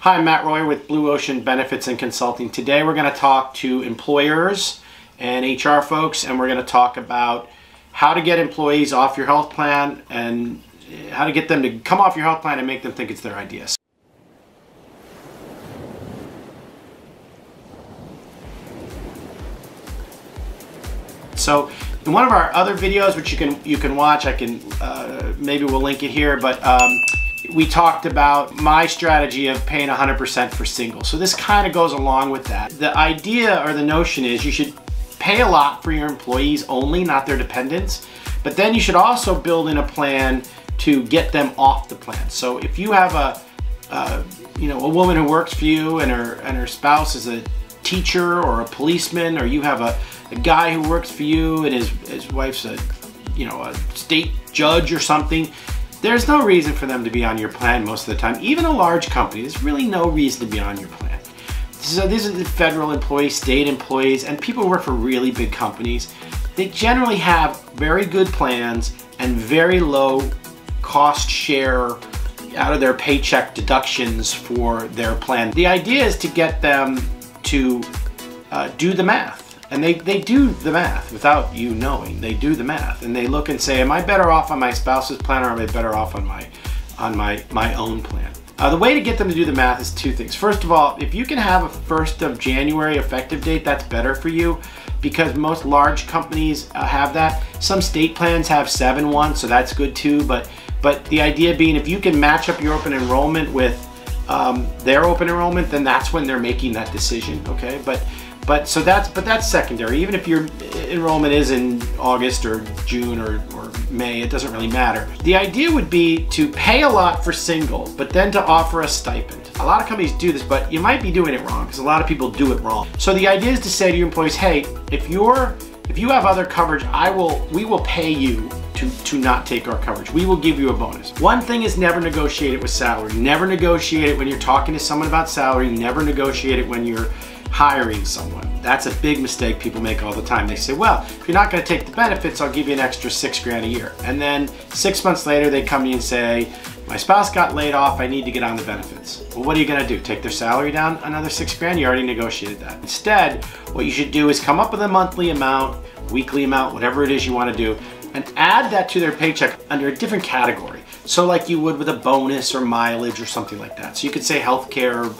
Hi, I'm Matt Royer with Blue Ocean Benefits and Consulting. Today we're going to talk to employers and HR folks, and we're going to talk about how to get employees off your health plan and how to get them to come off your health plan and make them think it's their idea. So in one of our other videos, which you can watch, maybe we'll link it here, but we talked about my strategy of paying 100% for single. So this kind of goes along with that. The idea or the notion is you should pay a lot for your employees only, not their dependents, but then you should also build in a plan to get them off the plan. So if you have a woman who works for you and her spouse is a teacher or a policeman, or you have a guy who works for you and his wife's a state judge or something, there's no reason for them to be on your plan most of the time. Even a large company, there's really no reason to be on your plan. So these are the federal employees, state employees, and people who work for really big companies. They generally have very good plans and very low cost share out of their paycheck deductions for their plan. The idea is to get them to do the math. And they do the math without you knowing. They do the math and they look and say, am I better off on my spouse's plan, or am I better off on my own plan? The way to get them to do the math is two things. First of all, if you can have a 1st of January effective date, that's better for you, because most large companies have that. Some state plans have 7/1, so that's good too. But the idea being, if you can match up your open enrollment with their open enrollment, then that's when they're making that decision. Okay, but that's secondary. Even if your enrollment is in August or June or May, it doesn't really matter. The idea would be to pay a lot for single, but then to offer a stipend. A lot of companies do this, but you might be doing it wrong, because a lot of people do it wrong. So the idea is to say to your employees, hey, if you have other coverage, we will pay you to not take our coverage. We will give you a bonus. One thing is, never negotiate it with salary. Never negotiate it when you're talking to someone about salary. Never negotiate it when you're hiring someone. That's a big mistake people make all the time. They say, well, if you're not going to take the benefits, I'll give you an extra $6 grand a year. And then 6 months later, they come to you and say, my spouse got laid off, I need to get on the benefits. Well, what are you going to do? Take their salary down another $6 grand? You already negotiated that. Instead, what you should do is come up with a monthly amount, weekly amount, whatever it is you want to do, and add that to their paycheck under a different category. So like you would with a bonus or mileage or something like that. So you could say healthcare,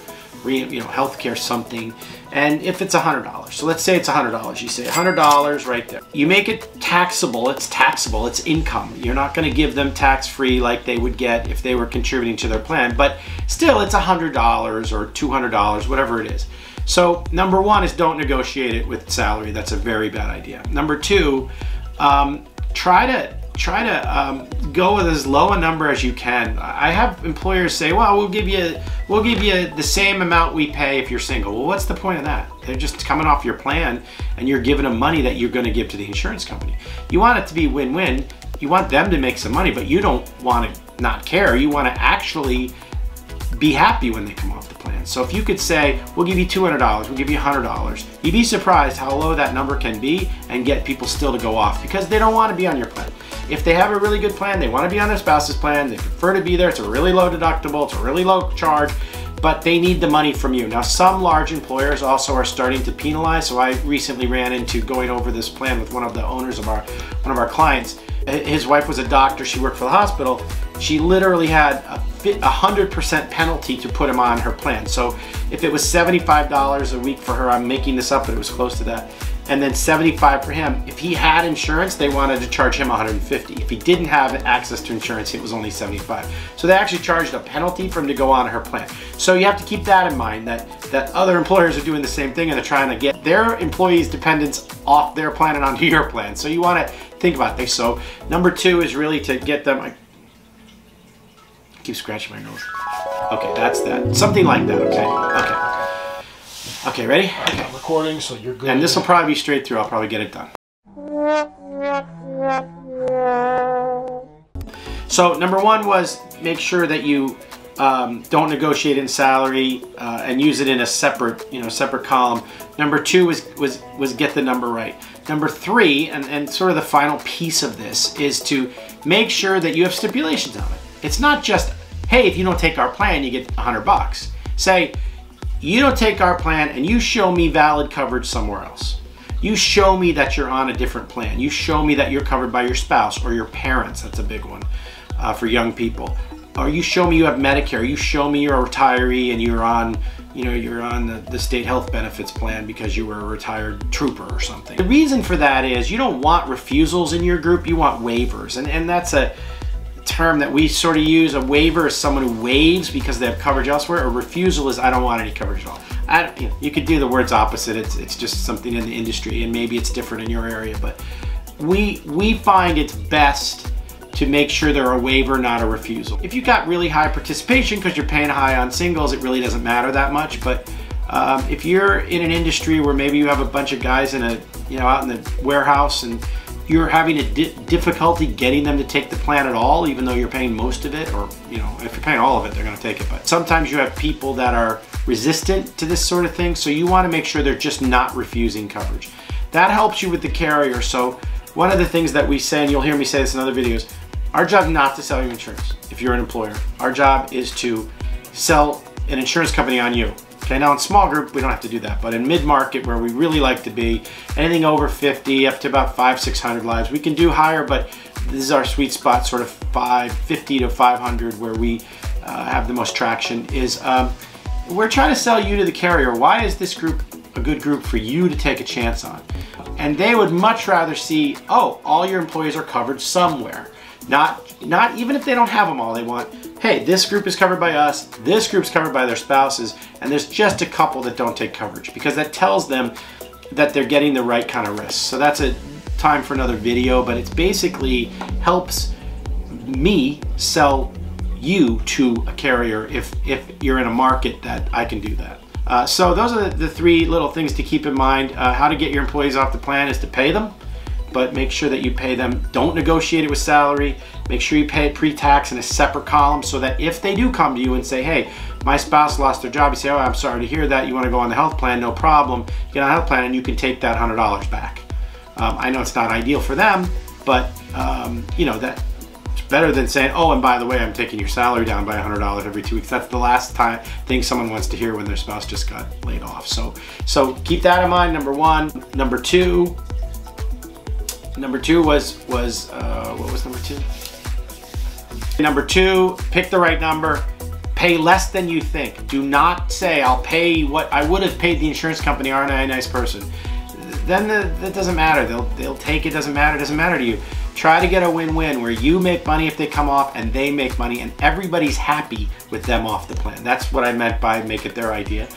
healthcare something, and if it's $100, so let's say it's $100, you say $100 right there. You make it taxable. It's taxable, it's income. You're not going to give them tax-free like they would get if they were contributing to their plan, but still it's $100 or $200, whatever it is. So number one is, don't negotiate it with salary. That's a very bad idea. Number two, try to go with as low a number as you can. I have employers say, well, we'll give you the same amount we pay if you're single. Well, what's the point of that? They're just coming off your plan and you're giving them money that you're going to give to the insurance company. You want it to be win-win. You want them to make some money, but you don't want to not care. You want to actually be happy when they come off the plan. So if you could say, we'll give you $200, we'll give you $100, you'd be surprised how low that number can be and get people still to go off, because they don't want to be on your plan. If they have a really good plan, they want to be on their spouse's plan, they prefer to be there, it's a really low deductible, it's a really low charge, but they need the money from you. Now, some large employers also are starting to penalize. So I recently ran into going over this plan with one of the owners of one of our clients. His wife was a doctor, she worked for the hospital. She literally had a 100% penalty to put him on her plan. So if it was $75 a week for her, I'm making this up, but it was close to that, and then $75 for him. If he had insurance, they wanted to charge him $150. If he didn't have access to insurance, it was only $75. So they actually charged a penalty for him to go on her plan. So you have to keep that in mind, that other employers are doing the same thing and they're trying to get their employees' dependents off their plan and onto your plan. So you want to think about this. So number two is really to get them, I keep scratching my nose. Okay, that's that. Something like that, okay? Okay, ready? Okay, I'm recording, so you're good. And this will probably be straight through. I'll probably get it done. So number one was, make sure that you don't negotiate in salary and use it in a separate, separate column. Number two was get the number right. Number three, and sort of the final piece of this, is to make sure that you have stipulations on it. It's not just, hey, if you don't take our plan, you get $100. Say, you don't take our plan and you show me valid coverage somewhere else. You show me that you're on a different plan. You show me that you're covered by your spouse or your parents. That's a big one for young people. Or you show me you have Medicare. You show me you're a retiree and you're on, you're on the state health benefits plan because you were a retired trooper or something. The reason for that is you don't want refusals in your group. You want waivers, and that's a term that we sort of use. A waiver is someone who waives because they have coverage elsewhere. A refusal is I don't want any coverage at all. You could do the words opposite. It's just something in the industry, and maybe it's different in your area, but we find it's best to make sure they're a waiver, not a refusal. If you got really high participation because you're paying high on singles, it really doesn't matter that much. But if you're in an industry where maybe you have a bunch of guys in out in the warehouse and you're having a difficulty getting them to take the plan at all, even though you're paying most of it, or if you're paying all of it, they're going to take it. But sometimes you have people that are resistant to this sort of thing, so you want to make sure they're just not refusing coverage. That helps you with the carrier. So one of the things that we say, and you'll hear me say this in other videos, our job is not to sell you insurance if you're an employer. Our job is to sell an insurance company on you. Okay, now in small group, we don't have to do that, but in mid-market, where we really like to be, anything over 50, up to about 500-600 lives, we can do higher, but this is our sweet spot, sort of 50 to 500, where we have the most traction, is we're trying to sell you to the carrier. Why is this group a good group for you to take a chance on? And they would much rather see, oh, all your employees are covered somewhere. Not even if they don't have them all, they want, hey, this group is covered by us, this group's covered by their spouses, and there's just a couple that don't take coverage, because that tells them that they're getting the right kind of risk. So that's a time for another video, but it basically helps me sell you to a carrier if you're in a market that I can do that. So those are the three little things to keep in mind. How to get your employees off the plan is to pay them, but make sure that you pay them. Don't negotiate it with salary. Make sure you pay it pre-tax in a separate column, so that if they do come to you and say, hey, my spouse lost their job, you say, oh, I'm sorry to hear that. You want to go on the health plan? No problem. Get on a health plan and you can take that $100 back. I know it's not ideal for them, but that's better than saying, oh, and by the way, I'm taking your salary down by $100 every 2 weeks. That's the last thing someone wants to hear when their spouse just got laid off. So keep that in mind, number one. Number two was what was number two? Number two, pick the right number. Pay less than you think. Do not say, I'll pay what I would have paid the insurance company. Aren't I a nice person? Then that doesn't matter. They'll take it. Doesn't matter. It doesn't matter to you. Try to get a win-win where you make money if they come off and they make money and everybody's happy with them off the plan. That's what I meant by make it their idea.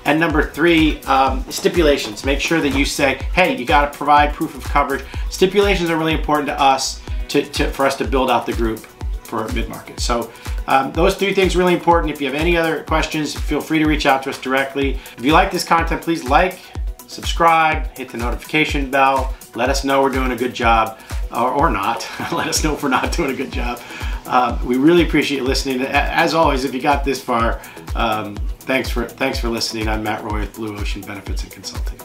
And number three, stipulations. Make sure that you say, hey, you got to provide proof of coverage. Stipulations are really important to us for us to build out the group for mid-market. So those three things are really important. If you have any other questions, feel free to reach out to us directly. If you like this content, please like, subscribe, hit the notification bell. Let us know we're doing a good job, or not. Let us know if we're not doing a good job. We really appreciate listening. As always, if you got this far, thanks for listening. I'm Matt Roy with Blue Ocean Benefits and Consulting.